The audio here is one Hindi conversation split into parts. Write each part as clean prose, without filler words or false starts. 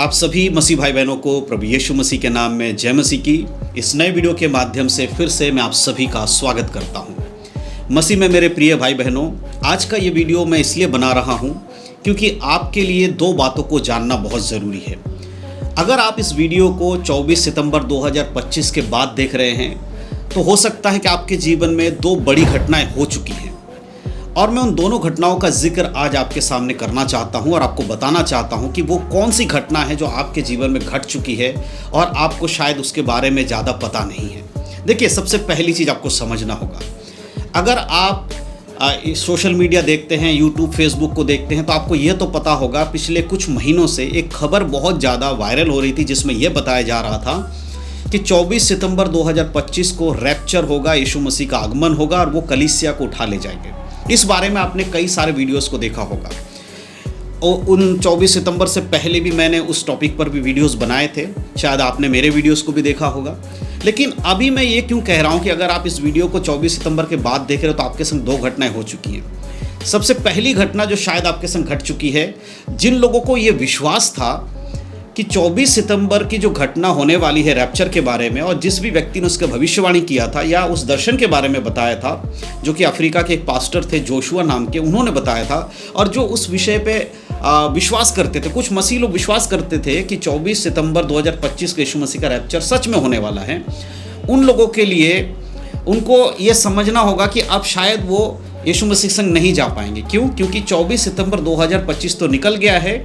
आप सभी मसीह भाई बहनों को प्रभु यीशु मसीह के नाम में जय मसीह की इस नए वीडियो के माध्यम से फिर से मैं आप सभी का स्वागत करता हूं। मसीह में मेरे प्रिय भाई बहनों, आज का ये वीडियो मैं इसलिए बना रहा हूं क्योंकि आपके लिए दो बातों को जानना बहुत ज़रूरी है। अगर आप इस वीडियो को 24 सितंबर 2025 के बाद देख रहे हैं तो हो सकता है कि आपके जीवन में दो बड़ी घटनाएं हो चुकी हैं और मैं उन दोनों घटनाओं का जिक्र आज आपके सामने करना चाहता हूं और आपको बताना चाहता हूं कि वो कौन सी घटना है जो आपके जीवन में घट चुकी है और आपको शायद उसके बारे में ज़्यादा पता नहीं है। देखिए, सबसे पहली चीज़ आपको समझना होगा, अगर आप सोशल मीडिया देखते हैं, यूट्यूब फेसबुक को देखते हैं, तो आपको यह तो पता होगा पिछले कुछ महीनों से एक खबर बहुत ज़्यादा वायरल हो रही थी जिसमें यह बताया जा रहा था कि 24 सितंबर 2025 को रैप्चर होगा, यीशु मसीह का आगमन होगा और वो कलीसिया को उठा ले जाएंगे। इस बारे में आपने कई सारे वीडियोस को देखा होगा और उन 24 सितंबर से पहले भी मैंने उस टॉपिक पर भी वीडियोस बनाए थे, शायद आपने मेरे वीडियोस को भी देखा होगा। लेकिन अभी मैं ये क्यों कह रहा हूँ कि अगर आप इस वीडियो को 24 सितंबर के बाद देख रहे हो तो आपके संग दो घटनाएं हो चुकी हैं। सबसे पहली घटना जो शायद आपके संग घट चुकी है, जिन लोगों को ये विश्वास था कि 24 सितंबर की जो घटना होने वाली है रैप्चर के बारे में, और जिस भी व्यक्ति ने उसका भविष्यवाणी किया था या उस दर्शन के बारे में बताया था, जो कि अफ्रीका के एक पास्टर थे जोशुआ नाम के, उन्होंने बताया था, और जो उस विषय पे विश्वास करते थे, कुछ मसीह लोग विश्वास करते थे कि 24 सितंबर 2025 को यीशु मसीह का रैप्चर सच में होने वाला है। उन लोगों के लिए उनको ये समझना होगा कि अब शायद वो यीशु मसीह संग नहीं जा पाएंगे। क्यों? क्योंकि 24 सितंबर 2025 तो निकल गया है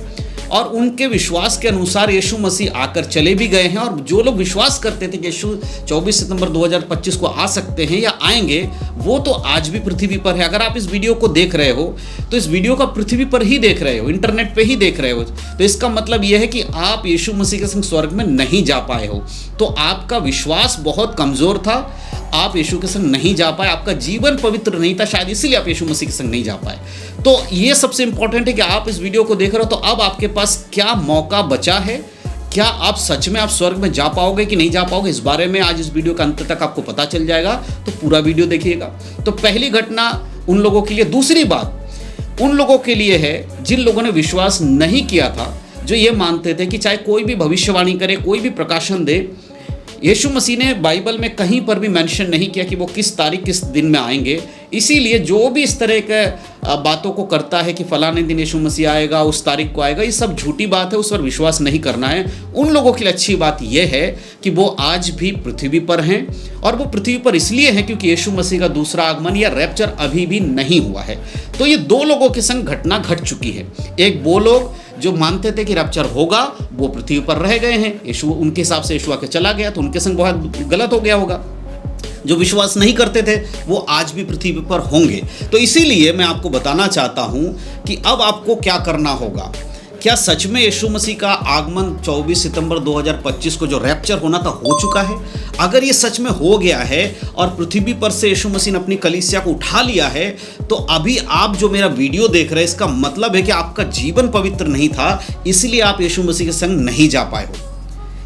और उनके विश्वास के अनुसार यीशु मसीह आकर चले भी गए हैं, और जो लोग विश्वास करते थे कि यीशु 24 सितंबर 2025 को आ सकते हैं या आएंगे, वो तो आज भी पृथ्वी पर है। अगर आप इस वीडियो को देख रहे हो तो इस वीडियो का पृथ्वी पर ही देख रहे हो, इंटरनेट पे ही देख रहे हो, तो इसका मतलब यह है कि आप यीशु मसीह के संग स्वर्ग में नहीं जा पाए हो। तो आपका विश्वास बहुत कमज़ोर था, आप यीशु के संग नहीं जा पाए, आपका जीवन पवित्र नहीं था, शायद इसीलिए आप यीशु मसीह के संग नहीं जा पाए। तो ये सबसे इंपॉर्टेंट है कि आप इस वीडियो को देख रहे हो तो अब आपके पास क्या मौका बचा है, क्या आप सच में आप स्वर्ग में जा पाओगे कि नहीं जा पाओगे, इस बारे में आज इस वीडियो के अंत तक आपको पता चल जाएगा। तो पूरा वीडियो देखिएगा। तो पहली घटना उन लोगों के लिए, दूसरी बात उन लोगों के लिए है जिन लोगों ने विश्वास नहीं किया था, जो ये मानते थे कि चाहे कोई भी भविष्यवाणी करे, कोई भी प्रकाशन दे, यीशु मसीह ने बाइबल में कहीं पर भी मेंशन नहीं किया कि वो किस तारीख किस दिन में आएंगे। इसीलिए जो भी इस तरह के बातों को करता है कि फलाने दिन यीशु मसीह आएगा, उस तारीख को आएगा, ये सब झूठी बात है, उस पर विश्वास नहीं करना है। उन लोगों के लिए अच्छी बात यह है कि वो आज भी पृथ्वी पर हैं, और वो पृथ्वी पर इसलिए हैं क्योंकि यीशु मसीह का दूसरा आगमन या रैप्चर अभी भी नहीं हुआ है। तो ये दो लोगों के संग घटना घट चुकी है। एक वो लोग जो मानते थे कि रैप्चर होगा, वो पृथ्वी पर रह गए हैं, यीशु उनके हिसाब से यीशु आके चला गया, तो उनके संग बहुत गलत हो गया होगा। जो विश्वास नहीं करते थे वो आज भी पृथ्वी पर होंगे। तो इसीलिए मैं आपको बताना चाहता हूं कि अब आपको क्या करना होगा। क्या सच में यीशु मसीह का आगमन 24 सितंबर 2025 को जो रैप्चर होना था हो चुका है? अगर ये सच में हो गया है और पृथ्वी पर से यीशु मसीह ने अपनी कलीसिया को उठा लिया है, तो अभी आप जो मेरा वीडियो देख रहे हैं, इसका मतलब है कि आपका जीवन पवित्र नहीं था, इसलिए आप यीशु मसीह के संग नहीं जा पाए हो।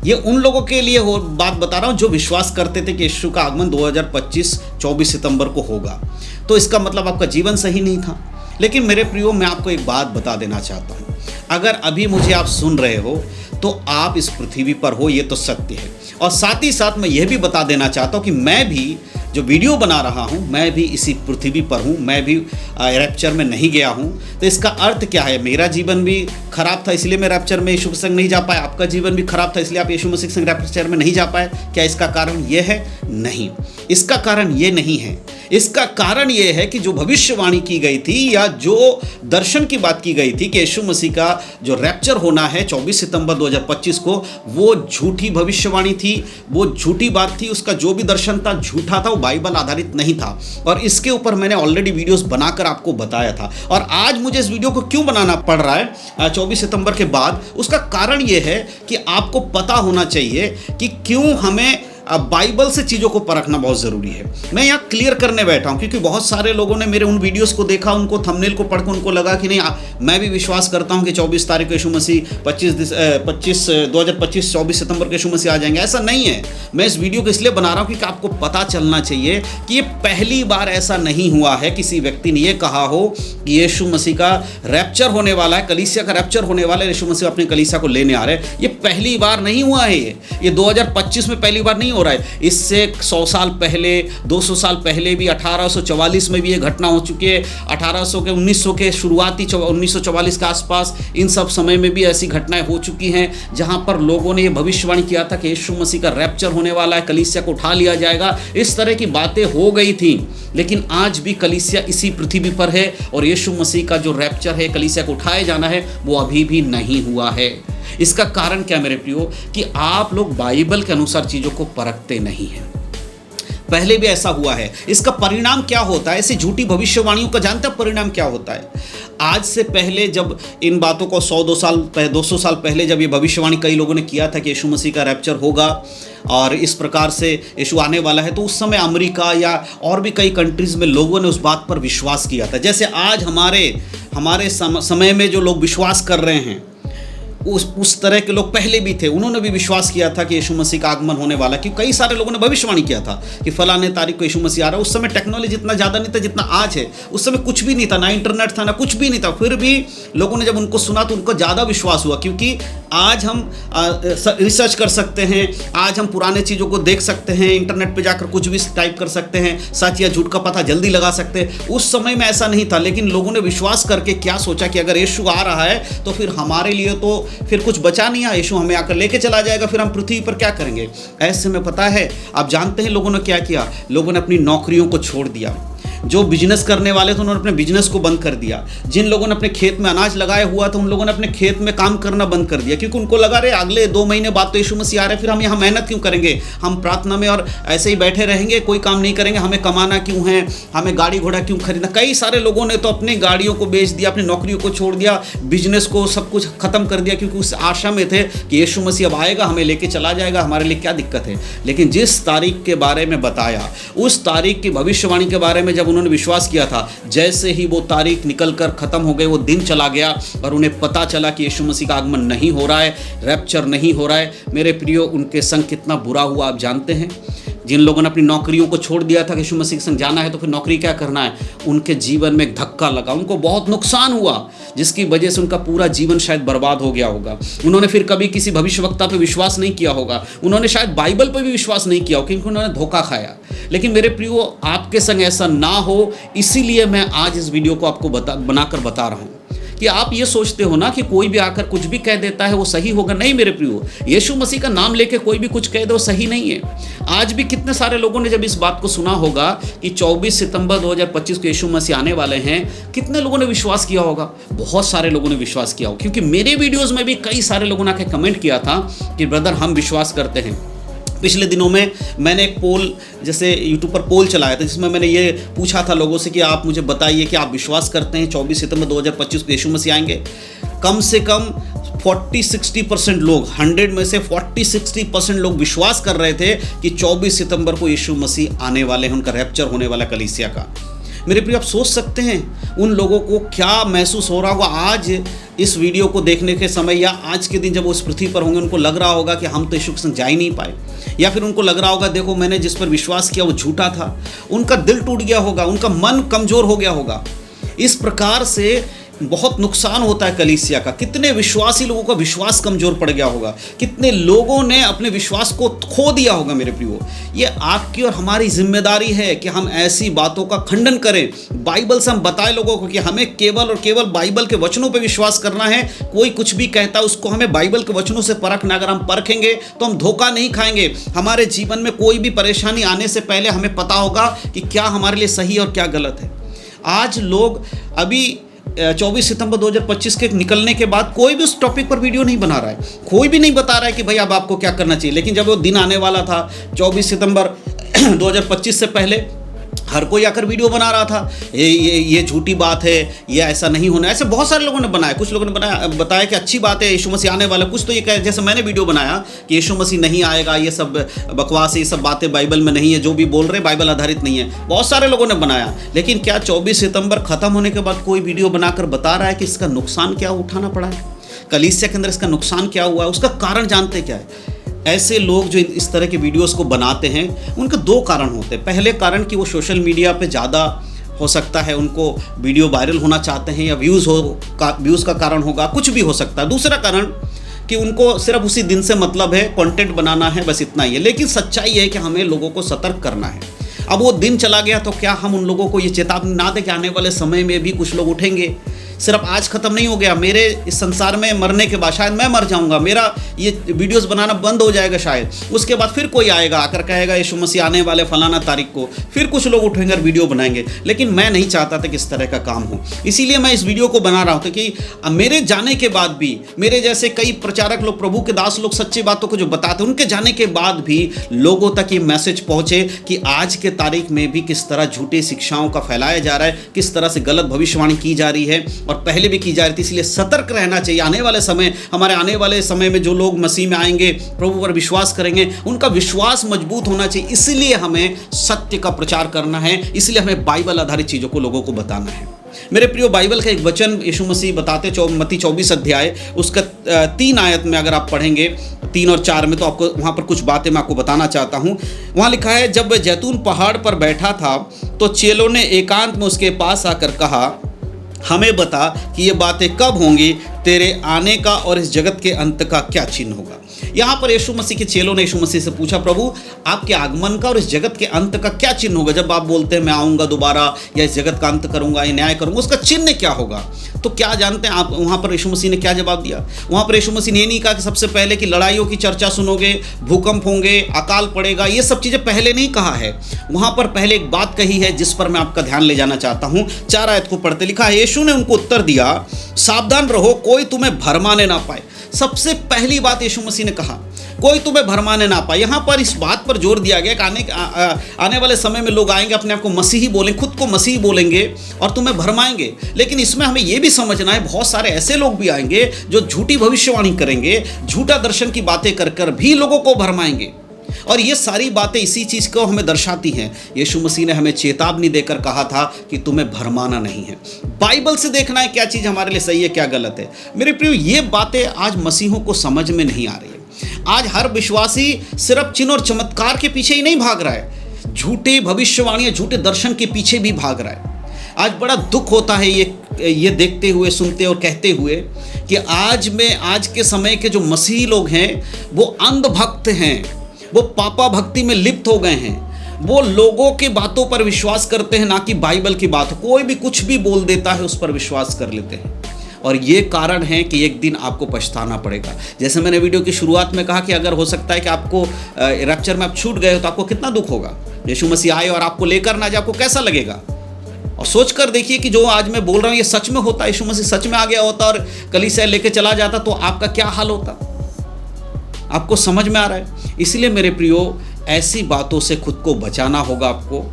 ये उन लोगों के लिए बात बता रहा हूँ जो विश्वास करते थे कि यीशु का आगमन 2025 24 सितंबर को होगा। तो इसका मतलब आपका जीवन सही नहीं था। लेकिन मेरे प्रियो, मैं आपको एक बात बता देना चाहता हूँ, अगर अभी मुझे आप सुन रहे हो तो आप इस पृथ्वी पर हो, ये तो सत्य है। और साथ ही साथ मैं यह भी बता देना चाहता हूँ कि मैं भी जो वीडियो बना रहा हूँ, मैं भी इसी पृथ्वी पर हूँ, मैं भी रैप्चर में नहीं गया हूँ। तो इसका अर्थ क्या है? मेरा जीवन भी खराब था इसलिए मैं रैप्चर में यीशु के संग नहीं जा पाया, आपका जीवन भी खराब था इसलिए आप यीशु मसीह के संग रैप्चर में नहीं जा पाए। क्या इसका कारण ये है? नहीं, इसका कारण ये नहीं है। इसका कारण ये है कि जो भविष्यवाणी की गई थी या जो दर्शन की बात की गई थी कि यीशु मसीह का जो रैप्चर होना है 24 सितंबर 2025 को, वो झूठी भविष्यवाणी थी, वो झूठी बात थी। उसका जो भी दर्शन था झूठा था, वो बाइबल आधारित नहीं था। और इसके ऊपर मैंने ऑलरेडी वीडियोस बनाकर आपको बताया था। और आज मुझे इस वीडियो को क्यों बनाना पड़ रहा है 24 सितंबर के बाद? उसका कारण ये है कि आपको पता होना चाहिए कि क्यों हमें बाइबल से चीज़ों को परखना बहुत ज़रूरी है। मैं यहाँ क्लियर करने बैठा हूँ क्योंकि बहुत सारे लोगों ने मेरे उन वीडियोस को देखा, उनको थंबनेल को पढ़कर उनको लगा कि नहीं मैं भी विश्वास करता हूँ कि 24 तारीख को यीशु मसीह 2025 24 सितंबर को यीशु मसीह आ जाएंगे। ऐसा नहीं है। मैं इस वीडियो को इसलिए बना रहा हूँ कि आपको पता चलना चाहिए कि ये पहली बार ऐसा नहीं हुआ है किसी व्यक्ति ने ये कहा हो कि यीशु मसीह का रैप्चर होने वाला है, कलीसिया का रैप्चर होने वाला है, यीशु मसीह अपनी कलीसिया को लेने आ रहे हैं। ये पहली बार नहीं हुआ है। ये 2025 में पहली बार नहीं हो रहा है। इससे 100 साल पहले, 200 साल पहले भी 1844 में भी ये घटना हो चुकी है। 1900 के शुरुआती 1944 के आसपास इन सब समय में भी ऐसी घटनाएं हो चुकी हैं जहां पर लोगों ने ये भविष्यवाणी किया था कि यीशु मसीह का रैप्चर होने वाला है, कलीसिया को उठा लिया जाएगा। इस तरह की बातें हो गई थी, लेकिन आज भी कलीसिया इसी पृथ्वी पर है और यीशु मसीह का जो रैप्चर है, कलीसिया को उठाए जाना है, वो अभी भी नहीं हुआ है। इसका कारण क्या मेरे प्रियो कि आप लोग बाइबल के अनुसार चीज़ों को परखते नहीं हैं। पहले भी ऐसा हुआ है। इसका परिणाम क्या होता है? ऐसी झूठी भविष्यवाणियों का जानते हैं परिणाम क्या होता है? आज से पहले जब इन बातों को 200 साल पहले जब ये भविष्यवाणी कई लोगों ने किया था कि यीशु मसीह का रैप्चर होगा और इस प्रकार से यीशु आने वाला है, तो उस समय अमेरिका या और भी कई कंट्रीज़ में लोगों ने उस बात पर विश्वास किया था। जैसे आज हमारे समय में जो लोग विश्वास कर रहे हैं, उस तरह के लोग पहले भी थे। उन्होंने भी विश्वास किया था कि यीशु मसीह का आगमन होने वाला, क्योंकि कई सारे लोगों ने भविष्यवाणी किया था कि फलाने तारीख को यीशु मसीह आ रहा है। उस समय टेक्नोलॉजी इतना ज़्यादा नहीं था जितना आज है। उस समय कुछ भी नहीं था, ना इंटरनेट था, ना कुछ भी नहीं था। फिर भी लोगों ने जब उनको सुना तो उनको ज़्यादा विश्वास हुआ, क्योंकि आज हम रिसर्च कर सकते हैं, आज हम पुराने चीज़ों को देख सकते हैं, इंटरनेट पे जाकर कुछ भी टाइप कर सकते हैं, सच या झूठ का पता जल्दी लगा सकते हैं। उस समय में ऐसा नहीं था, लेकिन लोगों ने विश्वास करके क्या सोचा कि अगर यीशु आ रहा है तो फिर हमारे लिए तो फिर कुछ बचा नहीं है, यीशु हमें आकर लेके चला जाएगा, फिर हम पृथ्वी पर क्या करेंगे। ऐसे में पता है, आप जानते हैं लोगों ने क्या किया? लोगों ने अपनी नौकरियों को छोड़ दिया। जो बिजनेस करने वाले थे उन्होंने अपने बिजनेस को बंद कर दिया। जिन लोगों ने अपने खेत में अनाज लगाया हुआ था उन लोगों ने अपने खेत में काम करना बंद कर दिया, क्योंकि उनको लगा रहे अगले 2 महीने बाद तो यीशु मसीह आ रहे, फिर हम यहाँ मेहनत क्यों करेंगे, हम प्रार्थना में और ऐसे ही बैठे रहेंगे, कोई काम नहीं करेंगे, हमें कमाना क्यों है, हमें गाड़ी घोड़ा क्यों खरीदना। कई सारे लोगों ने तो अपनी गाड़ियों को बेच दिया, अपनी नौकरियों को छोड़ दिया, बिजनेस को सब कुछ खत्म कर दिया, क्योंकि उस आशा में थे कि यीशु मसीह अब आएगा, हमें लेके चला जाएगा, हमारे लिए क्या दिक्कत है। लेकिन जिस तारीख के बारे में बताया, उस तारीख की भविष्यवाणी के बारे में जब उन्होंने विश्वास किया था, जैसे ही वो तारीख निकलकर खत्म हो गई, वो दिन चला गया और उन्हें पता चला कि यीशु मसीह का आगमन नहीं हो रहा है, रैप्चर नहीं हो रहा है। मेरे प्रियो, उनके संग कितना बुरा हुआ आप जानते हैं। जिन लोगों ने अपनी नौकरियों को छोड़ दिया था कि यीशु मसीह के संग जाना है तो फिर नौकरी क्या करना है, उनके जीवन में एक धक्का लगा, उनको बहुत नुकसान हुआ, जिसकी वजह से उनका पूरा जीवन शायद बर्बाद हो गया होगा। उन्होंने फिर कभी किसी भविष्यवक्ता पे विश्वास नहीं किया होगा, उन्होंने शायद बाइबल पे भी विश्वास नहीं किया हो, क्योंकि उन्होंने धोखा खाया। लेकिन मेरे प्रियो, आपके संग ऐसा ना हो, इसीलिए मैं आज इस वीडियो को आपको बनाकर बता रहा हूँ कि आप ये सोचते हो ना कि कोई भी आकर कुछ भी कह देता है वो सही होगा। नहीं मेरे प्रियो, यीशु मसीह का नाम लेके कोई भी कुछ कह दे वो सही नहीं है। आज भी कितने सारे लोगों ने जब इस बात को सुना होगा कि 24 सितंबर 2025 को यीशु मसीह आने वाले हैं, कितने लोगों ने विश्वास किया होगा? बहुत सारे लोगों ने विश्वास किया होगा, क्योंकि मेरे वीडियोज़ में भी कई सारे लोगों ने आके कमेंट किया था कि ब्रदर हम विश्वास करते हैं। पिछले दिनों में मैंने एक पोल, जैसे यूट्यूब पर पोल चलाया था, जिसमें मैंने ये पूछा था लोगों से कि आप मुझे बताइए कि आप विश्वास करते हैं 24 सितंबर 2025 को यीशु मसीह आएंगे। कम से कम 40-60% लोग, 100 में से 40-60% लोग विश्वास कर रहे थे कि 24 सितंबर को यीशु मसीह आने वाले हैं, उनका रैप्चर होने वाला कलीसिया का। मेरे प्रिय, आप सोच सकते हैं उन लोगों को क्या महसूस हो रहा होगा आज इस वीडियो को देखने के समय, या आज के दिन जब वो इस पृथ्वी पर होंगे। उनको लग रहा होगा कि हम तो यीशु के संग जा ही नहीं पाए, या फिर उनको लग रहा होगा देखो मैंने जिस पर विश्वास किया वो झूठा था। उनका दिल टूट गया होगा, उनका मन कमज़ोर हो गया होगा। इस प्रकार से बहुत नुकसान होता है कलीसिया का। कितने विश्वासी लोगों का विश्वास कमज़ोर पड़ गया होगा, कितने लोगों ने अपने विश्वास को खो दिया होगा। मेरे प्रियो, ये आपकी और हमारी जिम्मेदारी है कि हम ऐसी बातों का खंडन करें। बाइबल से हम बताएं लोगों को कि हमें केवल और केवल बाइबल के वचनों पर विश्वास करना है। कोई कुछ भी कहता है उसको हमें बाइबल के वचनों से परखना। अगर हम परखेंगे तो हम धोखा नहीं खाएंगे। हमारे जीवन में कोई भी परेशानी आने से पहले हमें पता होगा कि क्या हमारे लिए सही और क्या गलत है। आज लोग अभी 24 सितंबर 2025 के निकलने के बाद कोई भी उस टॉपिक पर वीडियो नहीं बना रहा है, कोई भी नहीं बता रहा है कि भाई अब आपको क्या करना चाहिए। लेकिन जब वो दिन आने वाला था 24 सितंबर 2025 से पहले, हर कोई आकर वीडियो बना रहा था, ये झूठी बात है, ये ऐसा नहीं होना। ऐसे बहुत सारे लोगों ने बनाया। कुछ लोगों ने बताया कि अच्छी बात है, यीशु मसीह आने वाला। कुछ तो ये कहे, जैसे मैंने वीडियो बनाया कि यीशु मसीह नहीं आएगा, ये सब बकवास है, ये सब बातें बाइबल में नहीं है, जो भी बोल रहे बाइबल आधारित नहीं है। बहुत सारे लोगों ने बनाया। लेकिन क्या 24 सितंबर खत्म होने के बाद कोई वीडियो बनाकर बता रहा है कि इसका नुकसान क्या उठाना पड़ा है, कलीसिया के अंदर इसका नुकसान क्या हुआ है, उसका कारण जानते क्या है? ऐसे लोग जो इस तरह के वीडियोस को बनाते हैं, उनके दो कारण होते हैं। पहले कारण कि वो सोशल मीडिया पे ज़्यादा हो सकता है, उनको वीडियो वायरल होना चाहते हैं, या व्यूज़ का कारण होगा, कुछ भी हो सकता है। दूसरा कारण कि उनको सिर्फ उसी दिन से मतलब है, कंटेंट बनाना है, बस इतना ही है। लेकिन सच्चाई है कि हमें लोगों को सतर्क करना है। अब वो दिन चला गया तो क्या हम उन लोगों को ये चेतावनी ना दें कि आने वाले समय में भी कुछ लोग उठेंगे? सिर्फ आज ख़त्म नहीं हो गया, मेरे इस संसार में मरने के बाद शायद मैं मर जाऊंगा, मेरा ये वीडियोस बनाना बंद हो जाएगा शायद। उसके बाद फिर कोई आएगा, आकर कहेगा यीशु मसीह आने वाले फलाना तारीख को, फिर कुछ लोग उठेंगे और वीडियो बनाएंगे। लेकिन मैं नहीं चाहता था कि इस तरह का काम हो, इसीलिए मैं इस वीडियो को बना रहा हूँ कि मेरे जाने के बाद भी, मेरे जैसे कई प्रचारक लोग, प्रभु के दास लोग सच्ची बातों को जो बताते हैं, उनके जाने के बाद भी लोगों तक ये मैसेज पहुँचे कि आज के तारीख में भी किस तरह झूठी शिक्षाओं का फैलाया जा रहा है, किस तरह से गलत भविष्यवाणी की जा रही है और पहले भी की जा रही थी। इसलिए सतर्क रहना चाहिए। आने वाले समय, हमारे आने वाले समय में जो लोग मसीह में आएंगे, प्रभु पर विश्वास करेंगे, उनका विश्वास मजबूत होना चाहिए। इसलिए हमें सत्य का प्रचार करना है, इसलिए हमें बाइबल आधारित चीज़ों को लोगों को बताना है। मेरे प्रियो, बाइबल का एक वचन यीशु मसीह बताते, मत्ती 24 अध्याय उसका 3 आयत में अगर आप पढ़ेंगे, 3 और 4 में, तो आपको वहाँ पर कुछ बातें मैं आपको बताना चाहता हूँ। वहाँ लिखा है, जब वह जैतून पहाड़ पर बैठा था तो चेलों ने एकांत में उसके पास आकर कहा, हमें बता कि ये बातें कब होंगी, तेरे आने का और इस जगत के अंत का क्या चिन्ह होगा। यहाँ पर यीशु मसीह के चेलों ने यीशु मसीह से पूछा, प्रभु आपके आगमन का और इस जगत के अंत का क्या चिन्ह होगा? जब आप बोलते हैं मैं आऊँगा दोबारा, या इस जगत का अंत करूँगा, या न्याय करूँगा, उसका चिन्ह क्या होगा? तो क्या जानते हैं आप वहाँ पर यीशु मसीह ने क्या जवाब दिया? वहाँ पर यीशु मसीह ने ये नहीं कहा कि सबसे पहले कि लड़ाइयों की चर्चा सुनोगे, भूकंप होंगे, अकाल पड़ेगा, ये सब चीज़ें पहले नहीं कहा है। वहाँ पर पहले एक बात कही है जिस पर मैं आपका ध्यान ले जाना चाहता हूँ। 4 आयत को पढ़ते लिखा है, यीशु ने उनको उत्तर दिया, सावधान रहो, कोई तुम्हें भरमाने ना पाए। सबसे पहली बात यीशु मसीह ने कहा, कोई तुम्हें भरमाने ना पाए। यहाँ पर इस बात पर जोर दिया गया कि आने वाले समय में लोग आएंगे, अपने आप को मसीही बोलेंगे, खुद को मसीही बोलेंगे और तुम्हें भरमाएंगे। लेकिन इसमें हमें यह भी समझना है, बहुत सारे ऐसे लोग भी आएंगे जो झूठी भविष्यवाणी करेंगे, झूठा दर्शन की बातें कर कर भी लोगों को भरमाएंगे। और ये सारी बातें इसी चीज़ को हमें दर्शाती हैं। यीशु मसीह ने हमें चेतावनी देकर कहा था कि तुम्हें भरमाना नहीं है। बाइबल से देखना है क्या चीज़ हमारे लिए सही है, क्या गलत है। मेरे प्रियो, ये बातें आज मसीहों को समझ में नहीं आ रही है। आज हर विश्वासी सिर्फ चिन्ह और चमत्कार के पीछे ही नहीं भाग रहा है, झूठे भविष्यवाणी, झूठे दर्शन के पीछे भी भाग रहा है। आज बड़ा दुख होता है ये देखते हुए, सुनते और कहते हुए कि आज के समय के जो मसीही लोग हैं वो अंधभक्त हैं, वो पापा भक्ति में लिप्त हो गए हैं। वो लोगों की बातों पर विश्वास करते हैं, ना कि बाइबल की बात। कोई भी कुछ भी बोल देता है उस पर विश्वास कर लेते हैं। और ये कारण है कि एक दिन आपको पछताना पड़ेगा। जैसे मैंने वीडियो की शुरुआत में कहा कि अगर हो सकता है कि आपको रैप्चर में आप छूट गए हो तो आपको कितना दुख होगा। यीशु मसीह आए और आपको लेकर ना जाए, आपको कैसा लगेगा? और सोच कर देखिए कि जो आज मैं बोल रहा हूँ ये सच में होता, यीशु मसीह सच में आ गया होता और कलीसिया लेके चला जाता, तो आपका क्या हाल होता? आपको समझ में आ रहा है? इसलिए मेरे प्रियो, ऐसी बातों से खुद को बचाना होगा आपको।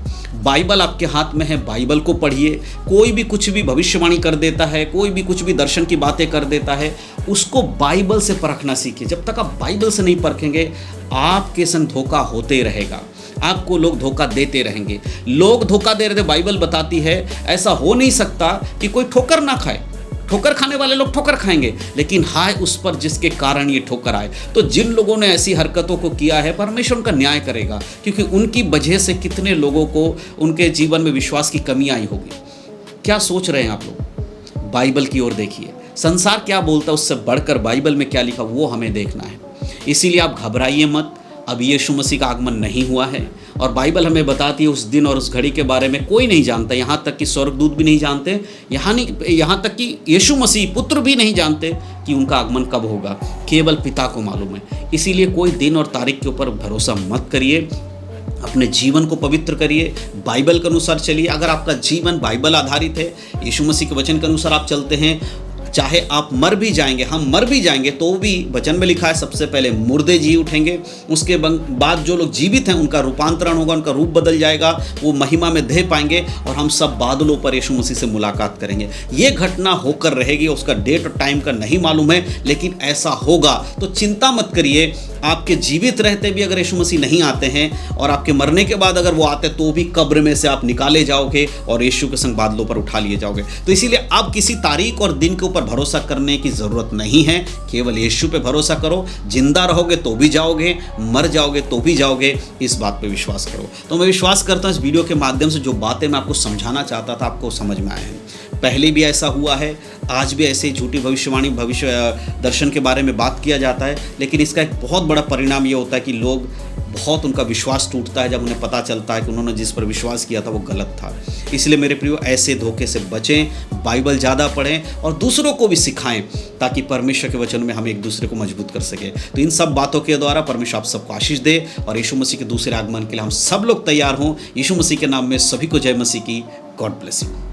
बाइबल आपके हाथ में है, बाइबल को पढ़िए। कोई भी कुछ भी भविष्यवाणी कर देता है, कोई भी कुछ भी दर्शन की बातें कर देता है, उसको बाइबल से परखना सीखिए। जब तक आप बाइबल से नहीं परखेंगे, आपके संग धोखा होते ही रहेगा, आपको लोग धोखा देते रहेंगे। लोग धोखा दे रहे थे, बाइबल बताती है ऐसा हो नहीं सकता कि कोई ठोकर ना खाए। ठोकर खाने वाले लोग ठोकर खाएंगे, लेकिन हाय उस पर जिसके कारण ये ठोकर आए। तो जिन लोगों ने ऐसी हरकतों को किया है, परमेश्वर उनका न्याय करेगा, क्योंकि उनकी वजह से कितने लोगों को उनके जीवन में विश्वास की कमी आई होगी। क्या सोच रहे हैं आप लोग? बाइबल की ओर देखिए। संसार क्या बोलता है उससे बढ़कर बाइबल में क्या लिखा वो हमें देखना है। इसीलिए आप घबराइए मत। अब यीशु मसीह का आगमन नहीं हुआ है और बाइबल हमें बताती है उस दिन और उस घड़ी के बारे में कोई नहीं जानता। यहाँ तक कि स्वर्गदूत भी नहीं जानते, यहाँ तक कि यीशु मसीह पुत्र भी नहीं जानते कि उनका आगमन कब होगा। केवल पिता को मालूम है। इसीलिए कोई दिन और तारीख के ऊपर भरोसा मत करिए। अपने जीवन को पवित्र करिए, बाइबल के अनुसार चलिए। अगर आपका जीवन बाइबल आधारित है, यीशु मसीह के वचन के अनुसार आप चलते हैं, चाहे आप मर भी जाएंगे, हम मर भी जाएंगे, तो भी वचन में लिखा है सबसे पहले मुर्दे जी उठेंगे, उसके बाद जो लोग जीवित हैं उनका रूपांतरण होगा, उनका रूप बदल जाएगा, वो महिमा में देह पाएंगे और हम सब बादलों पर यीशु मसीह से मुलाकात करेंगे। ये घटना होकर रहेगी, उसका डेट और टाइम का नहीं मालूम है, लेकिन ऐसा होगा। तो चिंता मत करिए, आपके जीवित रहते भी अगर यीशु मसीह नहीं आते हैं और आपके मरने के बाद अगर वो आते तो भी कब्र में से आप निकाले जाओगे और यीशु के संग बादलों पर उठा लिए जाओगे। तो इसीलिए आप किसी तारीख और दिन के ऊपर भरोसा करने की ज़रूरत नहीं है, केवल यीशु पे भरोसा करो। जिंदा रहोगे तो भी जाओगे, मर जाओगे तो भी जाओगे, इस बात पे विश्वास करो। तो मैं विश्वास करता हूँ इस वीडियो के माध्यम से जो बातें मैं आपको समझाना चाहता था आपको समझ में आए हैं। पहले भी ऐसा हुआ है, आज भी ऐसे झूठी भविष्यवाणी, भविष्य दर्शन के बारे में बात किया जाता है, लेकिन इसका एक बहुत बड़ा परिणाम ये होता है कि लोग बहुत उनका विश्वास टूटता है जब उन्हें पता चलता है कि उन्होंने जिस पर विश्वास किया था वो गलत था। इसलिए मेरे प्रियो, ऐसे धोखे से बचें, बाइबल ज़्यादा पढ़ें और दूसरों को भी सिखाएं, ताकि परमेश्वर के वचन में हम एक दूसरे को मजबूत कर सकें। तो इन सब बातों के द्वारा परमेश्वर आप सबको आशीष दे और यीशु मसीह के दूसरे आगमन के लिए हम सब लोग तैयार हों। यीशु मसीह के नाम में सभी को जय मसीह की। God bless you.